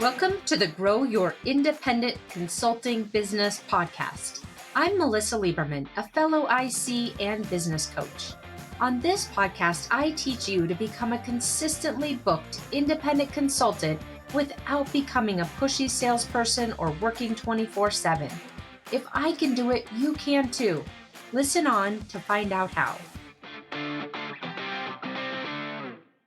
Welcome to the Grow Your Independent Consulting Business podcast. I'm Melissa Lieberman, a fellow IC and business coach. On this podcast, I teach you to become a consistently booked independent consultant without becoming a pushy salesperson or working 24/7. If I can do it, you can too. Listen on to find out how.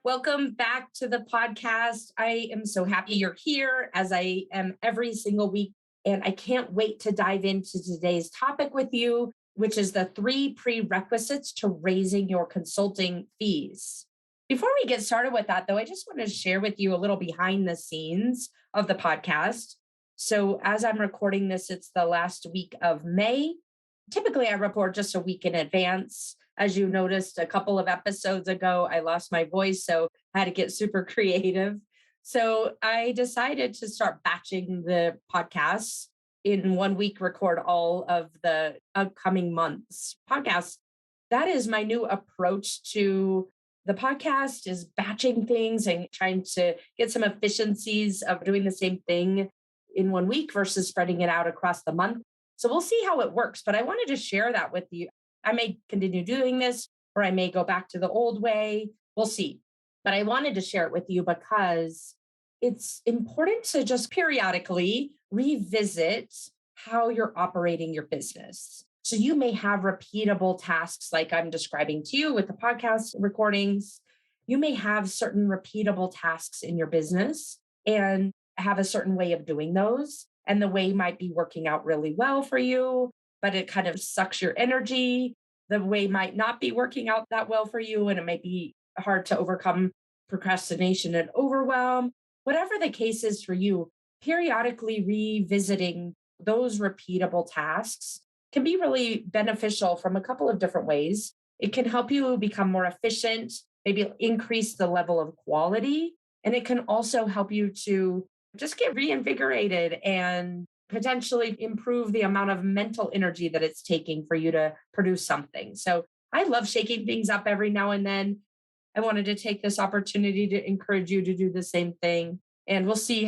Welcome back to the podcast. I am so happy you're here, as I am every single week. And I can't wait to dive into today's topic with you, which is the 3 prerequisites to raising your consulting fees. Before we get started with that, though, I just want to share with you a little behind the scenes of the podcast. So as I'm recording this, it's the last week of May. Typically, I report just a week in advance. As you noticed a couple of episodes ago, I lost my voice, so I had to get super creative. So I decided to start batching the podcasts in 1 week, record all of the upcoming months podcasts. That is my new approach to the podcast, is batching things and trying to get some efficiencies of doing the same thing in 1 week versus spreading it out across the month. So we'll see how it works, but I wanted to share that with you. I may continue doing this, or I may go back to the old way. We'll see. But I wanted to share it with you because it's important to just periodically revisit how you're operating your business. So you may have repeatable tasks like I'm describing to you with the podcast recordings. You may have certain repeatable tasks in your business and have a certain way of doing those. And the way might be working out really well for you, but it kind of sucks your energy. The way might not be working out that well for you, and it may be hard to overcome procrastination and overwhelm. Whatever the case is for you, periodically revisiting those repeatable tasks can be really beneficial from a couple of different ways. It can help you become more efficient, maybe increase the level of quality, and it can also help you to just get reinvigorated and potentially improve the amount of mental energy that it's taking for you to produce something. So I love shaking things up every now and then. I wanted to take this opportunity to encourage you to do the same thing. And we'll see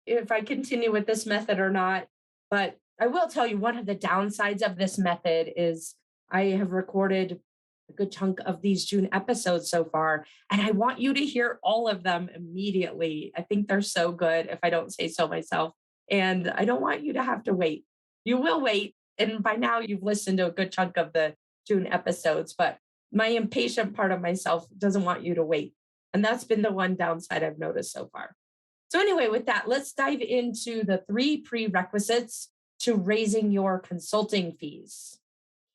if I continue with this method or not. But I will tell you, one of the downsides of this method is I have recorded a good chunk of these June episodes so far, and I want you to hear all of them immediately. I think they're so good, if I don't say so myself. And I don't want you to have to wait. You will wait. And by now you've listened to a good chunk of the June episodes, but my impatient part of myself doesn't want you to wait. And that's been the one downside I've noticed so far. So anyway, with that, let's dive into the 3 prerequisites to raising your consulting fees.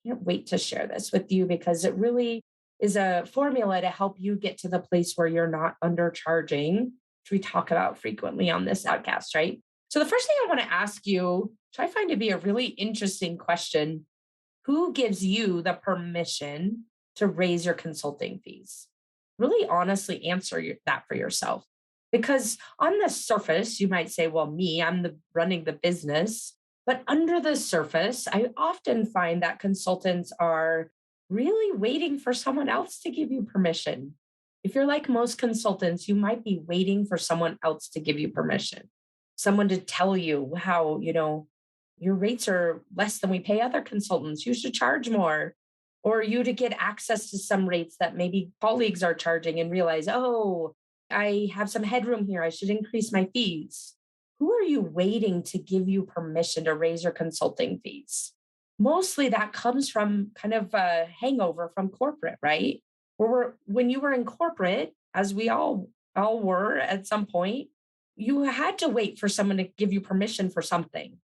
Can't wait to share this with you because it really is a formula to help you get to the place where you're not undercharging, which we talk about frequently on this podcast, right? So the first thing I want to ask you, which I find to be a really interesting question, who gives you the permission to raise your consulting fees? Really honestly answer that for yourself. Because on the surface, you might say, well, I'm running the business. But under the surface, I often find that consultants are really waiting for someone else to give you permission. If you're like most consultants, you might be waiting for someone else to give you permission. Someone to tell you how, your rates are less than we pay other consultants. You should charge more. Or you to get access to some rates that maybe colleagues are charging and realize, oh, I have some headroom here. I should increase my fees. Who are you waiting to give you permission to raise your consulting fees? Mostly that comes from kind of a hangover from corporate, right? When you were in corporate, as we all were at some point, you had to wait for someone to give you permission for something,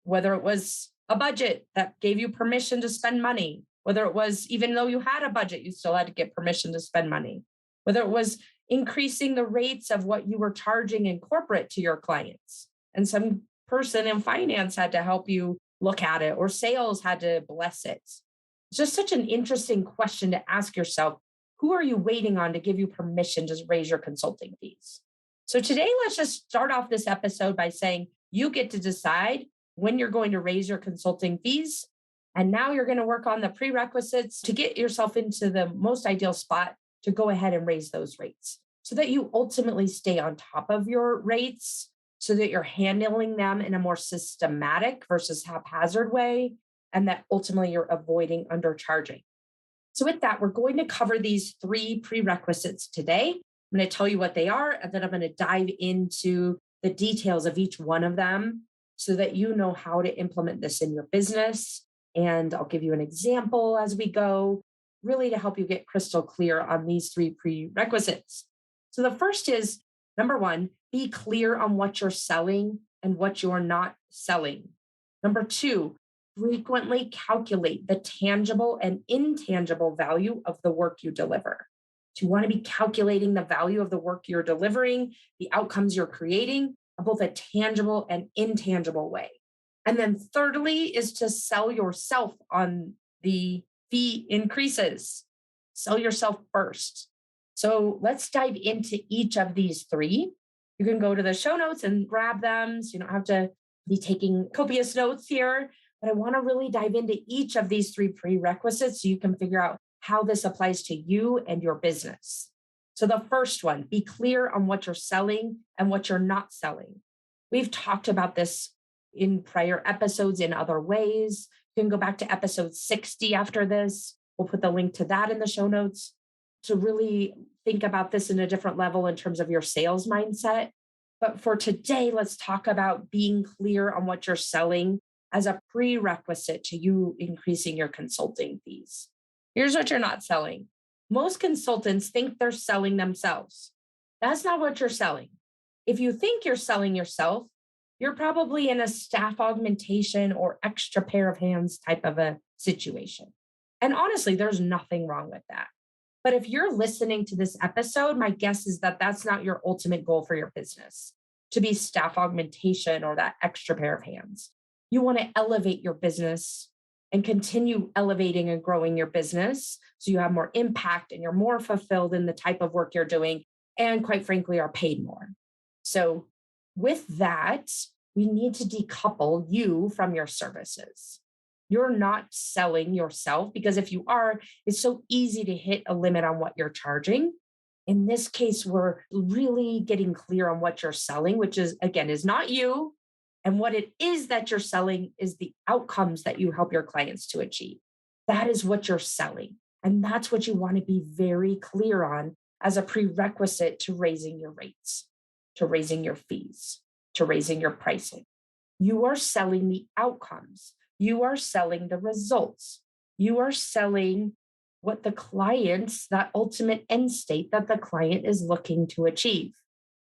whether it was a budget that gave you permission to spend money, whether it was, even though you had a budget, you still had to get permission to spend money, whether it was increasing the rates of what you were charging in corporate to your clients. And some person in finance had to help you look at it, or sales had to bless it. It's just such an interesting question to ask yourself. Who are you waiting on to give you permission to raise your consulting fees? So today, let's just start off this episode by saying you get to decide when you're going to raise your consulting fees. And now you're going to work on the prerequisites to get yourself into the most ideal spot to go ahead and raise those rates so that you ultimately stay on top of your rates so that you're handling them in a more systematic versus haphazard way, and that ultimately you're avoiding undercharging. So, with that, we're going to cover these three prerequisites today. I'm going to tell you what they are, and then I'm going to dive into the details of each one of them so that you know how to implement this in your business. And I'll give you an example as we go, really to help you get crystal clear on these three prerequisites. So, the first is number one, be clear on what you're selling and what you're not selling. Number two, frequently calculate the tangible and intangible value of the work you deliver. So you want to be calculating the value of the work you're delivering, the outcomes you're creating, in both a tangible and intangible way. And then thirdly is to sell yourself on the fee increases. Sell yourself first. So let's dive into each of these three. You can go to the show notes and grab them, so you don't have to be taking copious notes here. But I want to really dive into each of these three prerequisites so you can figure out how this applies to you and your business. So the first one, be clear on what you're selling and what you're not selling. We've talked about this in prior episodes in other ways. You can go back to episode 60 after this. We'll put the link to that in the show notes to really think about this in a different level in terms of your sales mindset. But for today, let's talk about being clear on what you're selling as a prerequisite to you increasing your consulting fees. Here's what you're not selling. Most consultants think they're selling themselves. That's not what you're selling. If you think you're selling yourself, you're probably in a staff augmentation or extra pair of hands type of a situation. And honestly, there's nothing wrong with that. But if you're listening to this episode, my guess is that that's not your ultimate goal for your business, to be staff augmentation or that extra pair of hands. You want to elevate your business and continue elevating and growing your business so you have more impact and you're more fulfilled in the type of work you're doing and, quite frankly, are paid more. So with that, we need to decouple you from your services. You're not selling yourself, because if you are, it's so easy to hit a limit on what you're charging. In this case, we're really getting clear on what you're selling, which is, again, is not you. And what it is that you're selling is the outcomes that you help your clients to achieve. That is what you're selling. And that's what you want to be very clear on as a prerequisite to raising your rates, to raising your fees, to raising your pricing. You are selling the outcomes. You are selling the results. You are selling what the client's, that ultimate end state that the client is looking to achieve.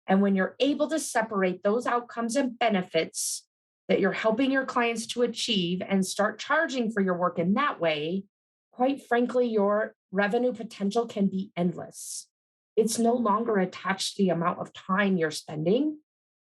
And when you're able to separate those outcomes and benefits that you're helping your clients to achieve and start charging for your work in that way, quite frankly, your revenue potential can be endless. It's no longer attached to the amount of time you're spending.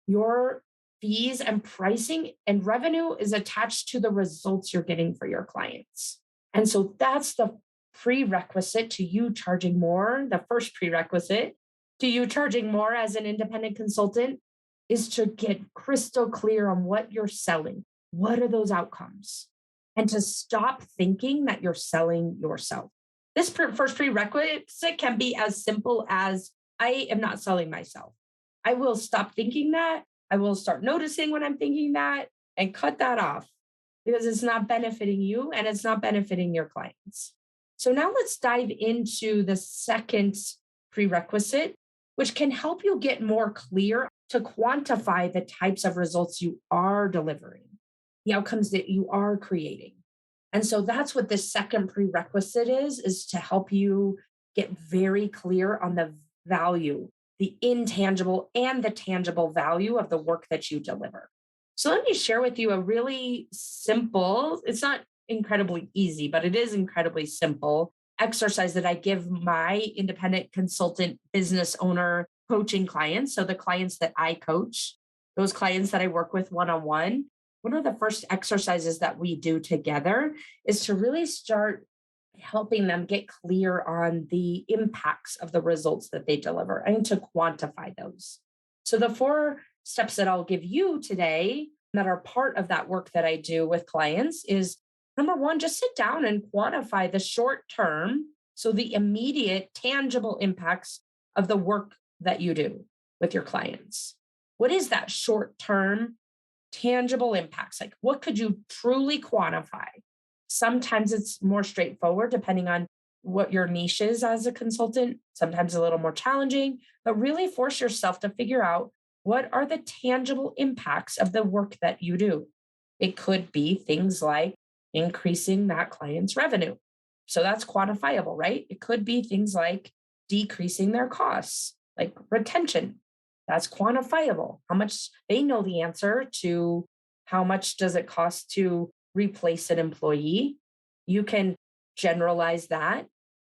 Your fees and pricing and revenue is attached to the results you're getting for your clients. And so that's the prerequisite to you charging more. The first prerequisite to you charging more as an independent consultant is to get crystal clear on what you're selling. What are those outcomes? And to stop thinking that you're selling yourself. This first prerequisite can be as simple as, I am not selling myself. I will stop thinking that. I will start noticing when I'm thinking that and cut that off, because it's not benefiting you and it's not benefiting your clients. So now let's dive into the second prerequisite, which can help you get more clear to quantify the types of results you are delivering, the outcomes that you are creating. And so that's what the second prerequisite is to help you get very clear on the value, the intangible and the tangible value of the work that you deliver. So let me share with you a really simple, it's not incredibly easy, but it is incredibly simple exercise that I give my independent consultant business owner coaching clients. So the clients that I coach, those clients that I work with one-on-one, one of the first exercises that we do together is to really start helping them get clear on the impacts of the results that they deliver and to quantify those. So the 4 steps that I'll give you today that are part of that work that I do with clients is, number 1, just sit down and quantify the short term, so the immediate tangible impacts of the work that you do with your clients. What is that short term tangible impacts? Like, what could you truly quantify? Sometimes it's more straightforward depending on what your niche is as a consultant, sometimes a little more challenging, but really force yourself to figure out what are the tangible impacts of the work that you do. It could be things like increasing that client's revenue. So that's quantifiable, right? It could be things like decreasing their costs, like retention. That's quantifiable. How much they know the answer to how much does it cost to replace an employee. You can generalize that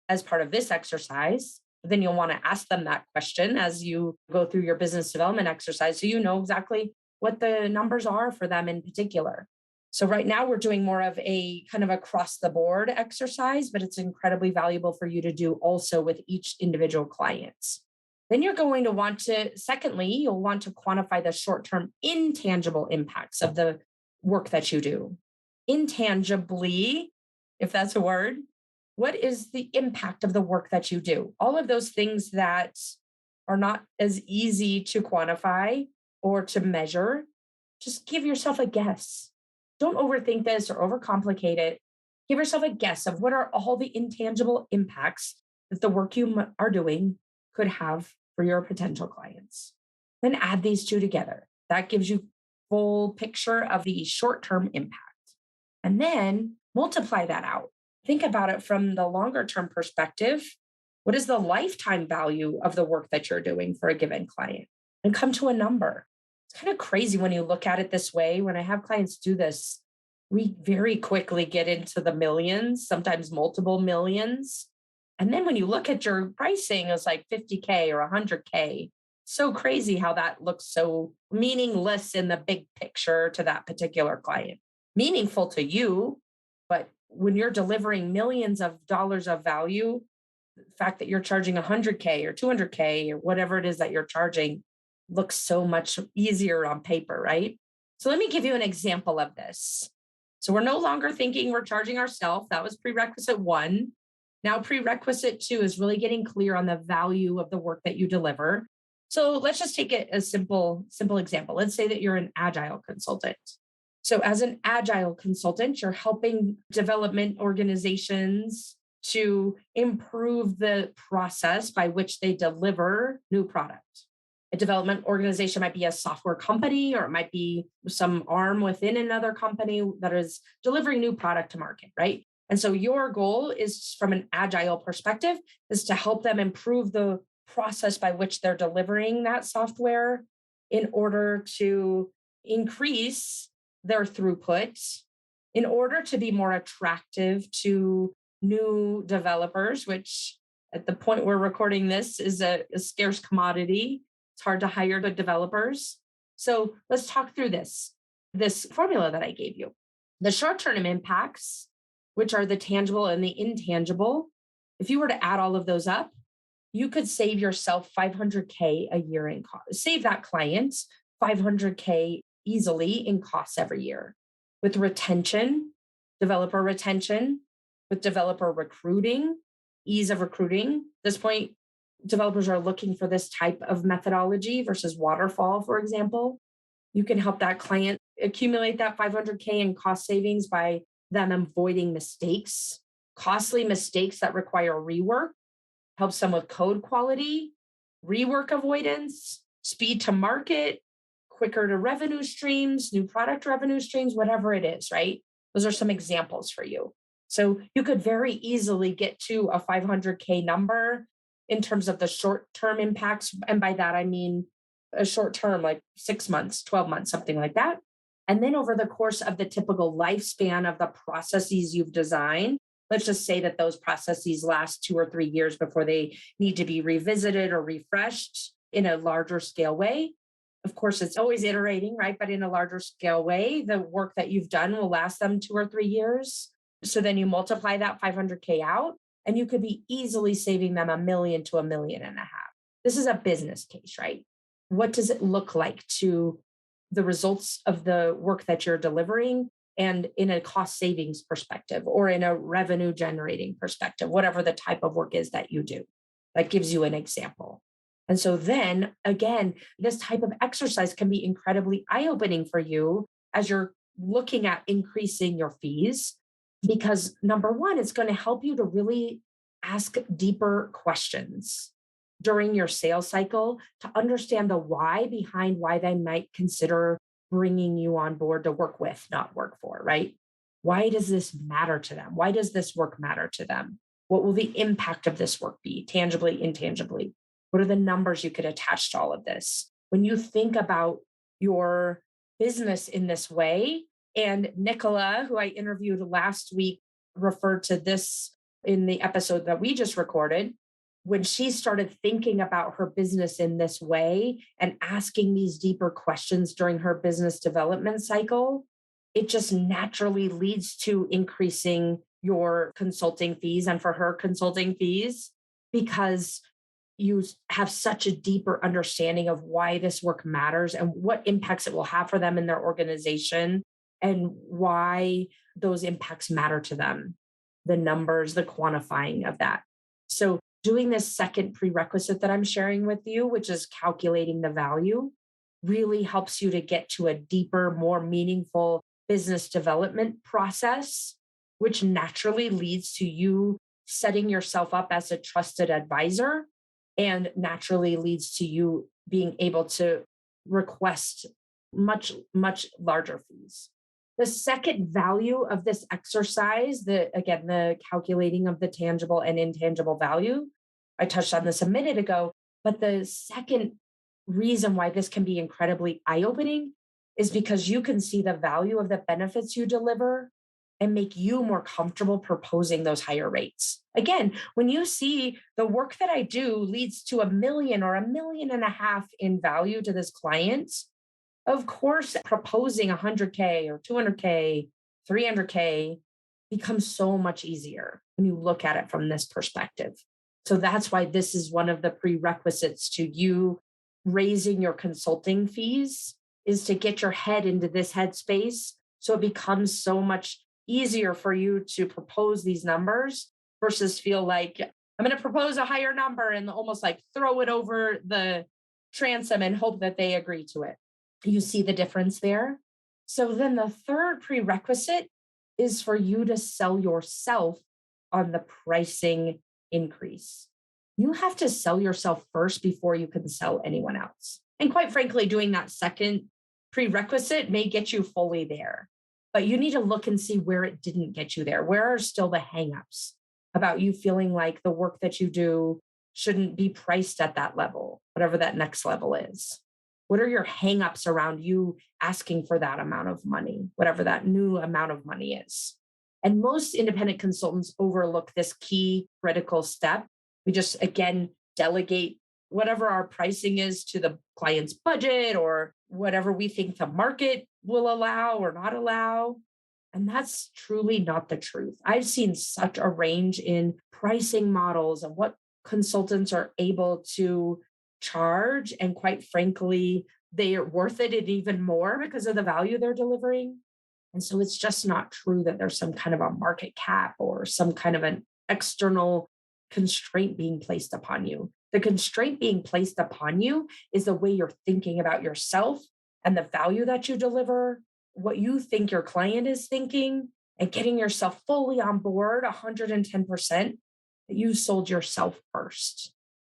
as part of this exercise. Then you'll want to ask them that question as you go through your business development exercise so you know exactly what the numbers are for them in particular. So right now we're doing more of a kind of across the board exercise, but it's incredibly valuable for you to do also with each individual client. Then you're going to want to, secondly, you'll want to quantify the short-term intangible impacts of the work that you do. Intangibly, if that's a word, what is the impact of the work that you do? All of those things that are not as easy to quantify or to measure, just give yourself a guess. Don't overthink this or overcomplicate it. Give yourself a guess of what are all the intangible impacts that the work you are doing could have for your potential clients. Then add these two together. That gives you full picture of the short-term impact. And then multiply that out. Think about it from the longer term perspective. What is the lifetime value of the work that you're doing for a given client? And come to a number. It's kind of crazy when you look at it this way. When I have clients do this, we very quickly get into the millions, sometimes multiple millions. And then when you look at your pricing, it's like 50K or 100K. So crazy how that looks so meaningless in the big picture to that particular client. Meaningful to you, but when you're delivering millions of dollars of value, the fact that you're charging 100K or 200K or whatever it is that you're charging looks so much easier on paper, right? So let me give you an example of this. So we're no longer thinking we're charging ourselves. That was prerequisite 1. Now prerequisite 2 is really getting clear on the value of the work that you deliver. So let's just take it a simple example. Let's say that you're an agile consultant. So as an agile consultant, you're helping development organizations to improve the process by which they deliver new product. A development organization might be a software company, or it might be some arm within another company that is delivering new product to market, right? And so your goal is, from an agile perspective, is to help them improve the process by which they're delivering that software in order to increase their throughput, in order to be more attractive to new developers, which at the point we're recording this is a scarce commodity. It's hard to hire the developers. So let's talk through this formula that I gave you. The short-term impacts, which are the tangible and the intangible, if you were to add all of those up, you could save yourself 500K a year in cost. Save that client 500K easily in costs every year. With retention, developer retention, with developer recruiting, ease of recruiting. At this point, developers are looking for this type of methodology versus waterfall, for example. You can help that client accumulate that 500K in cost savings by them avoiding mistakes, costly mistakes that require rework, helps them with code quality, rework avoidance, speed to market, quicker to revenue streams, new product revenue streams, whatever it is, right? Those are some examples for you. So you could very easily get to a 500K number in terms of the short-term impacts. And by that, I mean a short term, like 6 months, 12 months, something like that. And then over the course of the typical lifespan of the processes you've designed, let's just say that those processes last 2 or 3 years before they need to be revisited or refreshed in a larger scale way. Of course, it's always iterating, right? But in a larger scale way, the work that you've done will last them 2 or 3 years. So then you multiply that 500K out, and you could be easily saving them $1 million to $1.5 million. This is a business case, right? What does it look like to the results of the work that you're delivering, and in a cost savings perspective or in a revenue generating perspective, whatever the type of work is that you do? That gives you an example. And so then again, this type of exercise can be incredibly eye opening for you as you're looking at increasing your fees. Because number one, it's going to help you to really ask deeper questions during your sales cycle to understand the why behind why they might consider bringing you on board to work with, not work for, right? Why does this matter to them? Why does this work matter to them? What will the impact of this work be, tangibly, intangibly? What are the numbers you could attach to all of this? When you think about your business in this way, and Nicola, who I interviewed last week, referred to this in the episode that we just recorded. When she started thinking about her business in this way and asking these deeper questions during her business development cycle, it just naturally leads to increasing your consulting fees and for her consulting fees because you have such a deeper understanding of why this work matters and what impacts it will have for them in their organization and why those impacts matter to them, the numbers, the quantifying of that. So, doing this second prerequisite that I'm sharing with you, which is calculating the value, really helps you to get to a deeper, more meaningful business development process, which naturally leads to you setting yourself up as a trusted advisor and naturally leads to you being able to request much, much larger fees. The second value of this exercise, the calculating of the tangible and intangible value, I touched on this a minute ago, but the second reason why this can be incredibly eye opening is because you can see the value of the benefits you deliver and make you more comfortable proposing those higher rates. Again, when you see the work that I do leads to 1 million or 1.5 million in value to this client, of course, proposing 100K or 200K, 300K becomes so much easier when you look at it from this perspective. So that's why this is one of the prerequisites to you raising your consulting fees is to get your head into this headspace so it becomes so much easier for you to propose these numbers versus feel like I'm going to propose a higher number and almost like throw it over the transom and hope that they agree to it. You see the difference there? So then the third prerequisite is for you to sell yourself on the pricing increase. You have to sell yourself first before you can sell anyone else. And quite frankly, doing that second prerequisite may get you fully there, but you need to look and see where it didn't get you there. Where are still the hangups about you feeling like the work that you do shouldn't be priced at that level, whatever that next level is? What are your hangups around you asking for that amount of money, whatever that new amount of money is? And most independent consultants overlook this key critical step. We just, again, delegate whatever our pricing is to the client's budget or whatever we think the market will allow or not allow. And that's truly not the truth. I've seen such a range in pricing models and what consultants are able to charge. And quite frankly, they are worth it and even more because of the value they're delivering. And so it's just not true that there's some kind of a market cap or some kind of an external constraint being placed upon you. The constraint being placed upon you is the way you're thinking about yourself and the value that you deliver, what you think your client is thinking, and getting yourself fully on board 110% that you sold yourself first.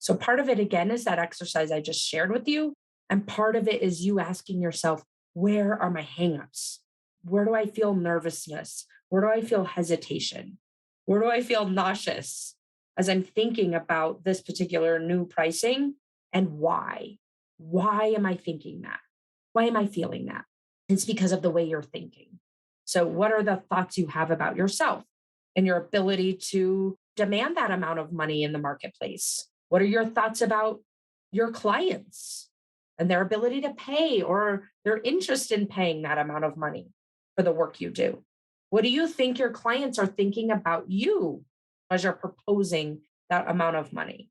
So part of it, again, is that exercise I just shared with you. And part of it is you asking yourself, where are my hangups? Where do I feel nervousness? Where do I feel hesitation? Where do I feel nauseous as I'm thinking about this particular new pricing and why? Why am I thinking that? Why am I feeling that? It's because of the way you're thinking. So, what are the thoughts you have about yourself and your ability to demand that amount of money in the marketplace? What are your thoughts about your clients and their ability to pay or their interest in paying that amount of money for the work you do? What do you think your clients are thinking about you as you're proposing that amount of money?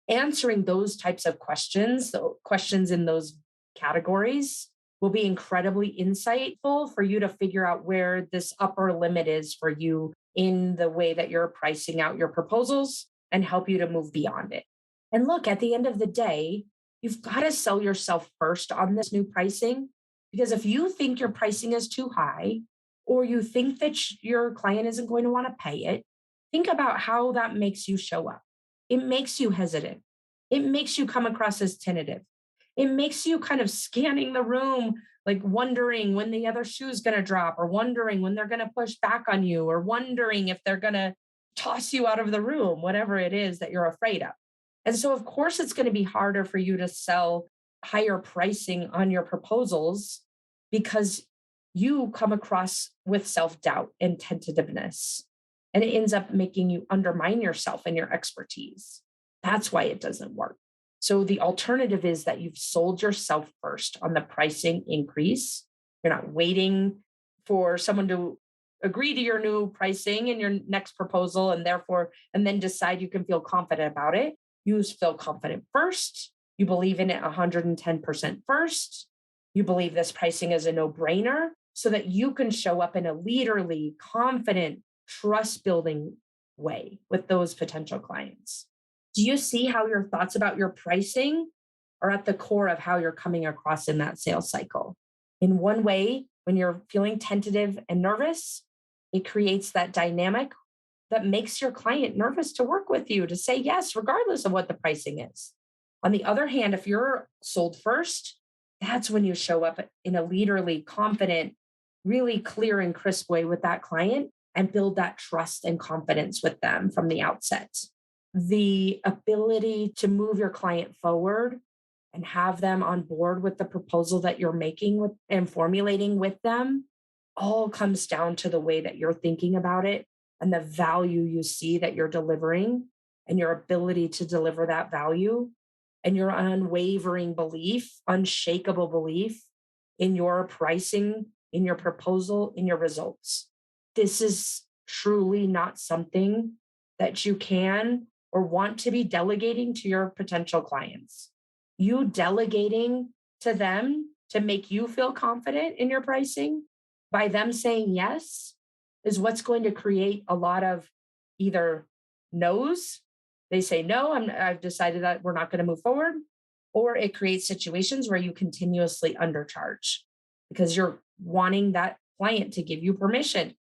Answering those types of questions, the questions in those categories, will be incredibly insightful for you to figure out where this upper limit is for you in the way that you're pricing out your proposals and help you to move beyond it. And look, at the end of the day, you've got to sell yourself first on this new pricing. Because if you think your pricing is too high, or you think that your client isn't going to want to pay it, think about how that makes you show up. It makes you hesitant. It makes you come across as tentative. It makes you kind of scanning the room, like wondering when the other shoe is going to drop, or wondering when they're going to push back on you, or wondering if they're going to toss you out of the room, whatever it is that you're afraid of. And so, of course, it's going to be harder for you to sell higher pricing on your proposals because you come across with self doubt and tentativeness. And it ends up making you undermine yourself and your expertise. That's why it doesn't work. So, the alternative is that you've sold yourself first on the pricing increase. You're not waiting for someone to agree to your new pricing in your next proposal and then decide you can feel confident about it. You feel confident first. You believe in it 110% first. You believe this pricing is a no brainer so that you can show up in a leaderly, confident, trust building way with those potential clients. Do you see how your thoughts about your pricing are at the core of how you're coming across in that sales cycle? In one way, when you're feeling tentative and nervous, it creates that dynamic that makes your client nervous to work with you, to say yes, regardless of what the pricing is. On the other hand, if you're sold first, that's when you show up in a leaderly, confident, really clear and crisp way with that client and build that trust and confidence with them from the outset. The ability to move your client forward and have them on board with the proposal that you're making with and formulating with them all comes down to the way that you're thinking about it and the value you see that you're delivering and your ability to deliver that value and your unwavering belief, unshakable belief in your pricing, in your proposal, in your results. This is truly not something that you can or want to be delegating to your potential clients. You delegating to them to make you feel confident in your pricing by them saying yes is what's going to create a lot of either no's. They say, no, I've decided that we're not going to move forward. Or it creates situations where you continuously undercharge because you're wanting that client to give you permission.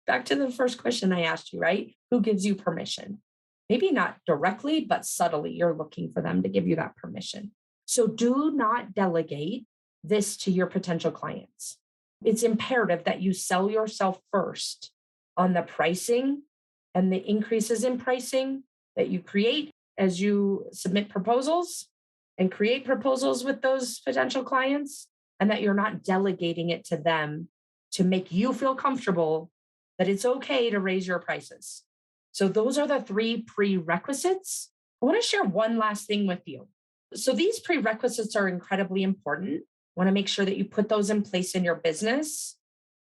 Back to the first question I asked you, right? Who gives you permission? Maybe not directly, but subtly, you're looking for them to give you that permission. So do not delegate this to your potential clients. It's imperative that you sell yourself first on the pricing and the increases in pricing that you create as you submit proposals and create proposals with those potential clients, and that you're not delegating it to them to make you feel comfortable that it's okay to raise your prices. So those are the 3 prerequisites. I want to share one last thing with you. So these prerequisites are incredibly important. I want to make sure that you put those in place in your business,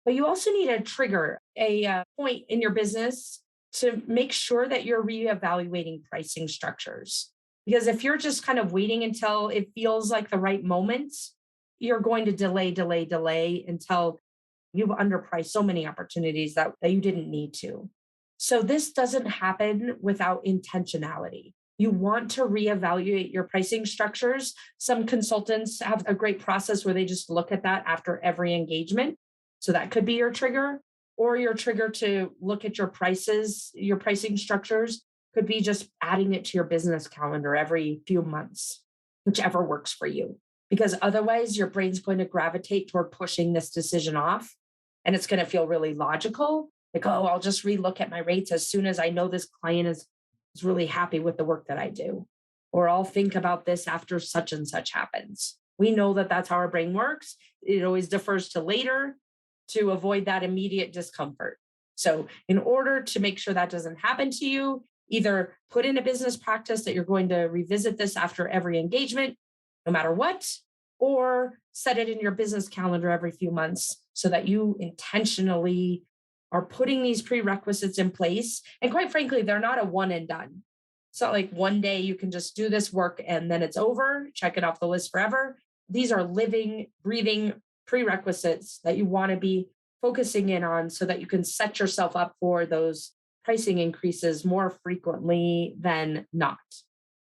but you also need a trigger, a point in your business to make sure that you're reevaluating pricing structures. Because if you're just kind of waiting until it feels like the right moment, you're going to delay until you've underpriced so many opportunities that you didn't need to. So this doesn't happen without intentionality. You want to reevaluate your pricing structures. Some consultants have a great process where they just look at that after every engagement. So that could be your trigger, or your trigger to look at your prices, your pricing structures could be just adding it to your business calendar every few months, whichever works for you. Because otherwise your brain's going to gravitate toward pushing this decision off. And it's going to feel really logical. Like, oh, I'll just relook at my rates as soon as I know this client is really happy with the work that I do. Or I'll think about this after such and such happens. We know that that's how our brain works. It always defers to later to avoid that immediate discomfort. So in order to make sure that doesn't happen to you, either put in a business practice that you're going to revisit this after every engagement, no matter what, or set it in your business calendar every few months so that you intentionally are putting these prerequisites in place. And quite frankly, they're not a one and done. It's not like one day you can just do this work and then it's over, check it off the list forever. These are living, breathing prerequisites that you want to be focusing in on so that you can set yourself up for those pricing increases more frequently than not.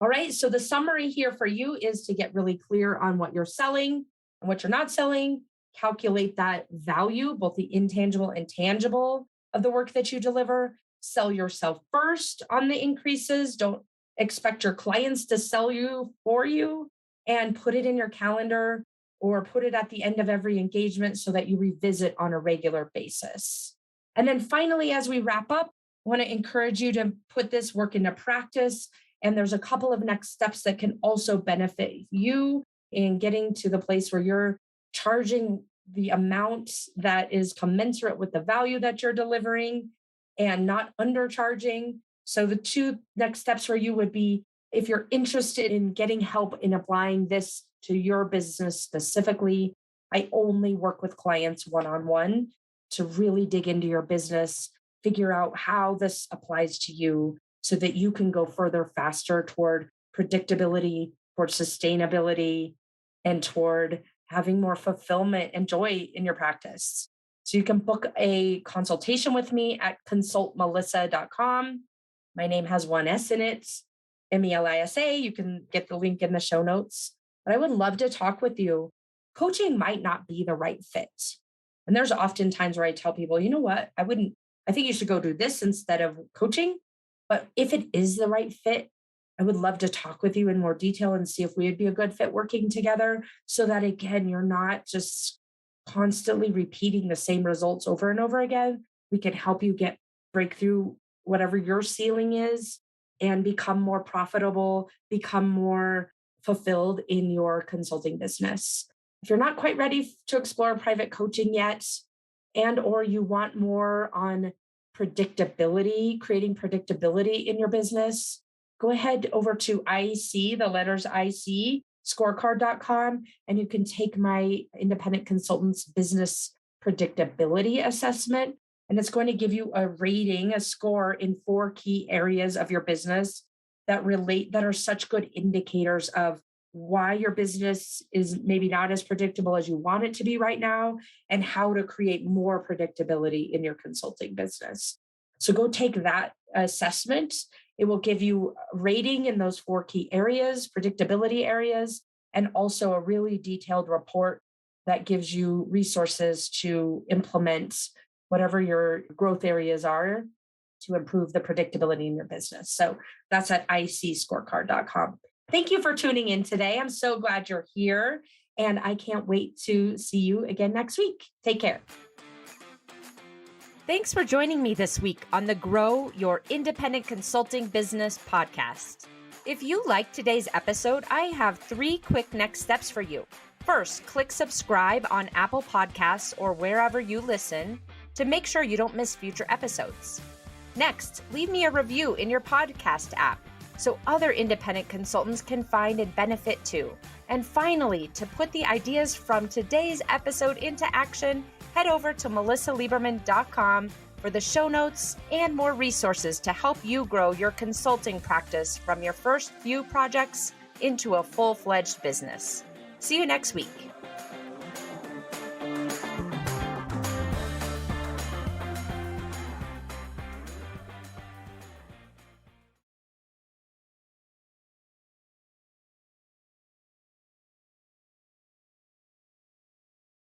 All right. So the summary here for you is to get really clear on what you're selling and what you're not selling, calculate that value, both the intangible and tangible of the work that you deliver, sell yourself first on the increases. Don't expect your clients to sell you for you, and put it in your calendar or put it at the end of every engagement so that you revisit on a regular basis. And then finally, as we wrap up, I want to encourage you to put this work into practice. And there's a couple of next steps that can also benefit you in getting to the place where you're charging the amount that is commensurate with the value that you're delivering and not undercharging. So the two next steps for you would be, if you're interested in getting help in applying this to your business specifically, I only work with clients one-on-one to really dig into your business, figure out how this applies to you so that you can go further faster toward predictability, toward sustainability, and toward having more fulfillment and joy in your practice. So you can book a consultation with me at consultmelissa.com. My name has one S in it, Melisa. You can get the link in the show notes. But I would love to talk with you. Coaching might not be the right fit. And there's often times where I tell people, you know what, I think you should go do this instead of coaching. But if it is the right fit, I would love to talk with you in more detail and see if we would be a good fit working together, so that, again, you're not just constantly repeating the same results over and over again. We can help you break through whatever your ceiling is and become more profitable, become more fulfilled in your consulting business. If you're not quite ready to explore private coaching yet, and or you want more on predictability, creating predictability in your business, go ahead over to IC, the letters IC, scorecard.com, and you can take my independent consultant's business predictability assessment. And it's going to give you a rating, a score in 4 key areas of your business that are such good indicators of why your business is maybe not as predictable as you want it to be right now, and how to create more predictability in your consulting business. So go take that assessment. It will give you a rating in those 4 key areas, predictability areas, and also a really detailed report that gives you resources to implement whatever your growth areas are to improve the predictability in your business. So that's at icscorecard.com. Thank you for tuning in today. I'm so glad you're here, and I can't wait to see you again next week. Take care. Thanks for joining me this week on the Grow Your Independent Consulting Business podcast. If you liked today's episode, I have 3 quick next steps for you. First, click subscribe on Apple Podcasts or wherever you listen to make sure you don't miss future episodes. Next, leave me a review in your podcast app so other independent consultants can find and benefit too. And finally, to put the ideas from today's episode into action, head over to melissalieberman.com for the show notes and more resources to help you grow your consulting practice from your first few projects into a full-fledged business. See you next week.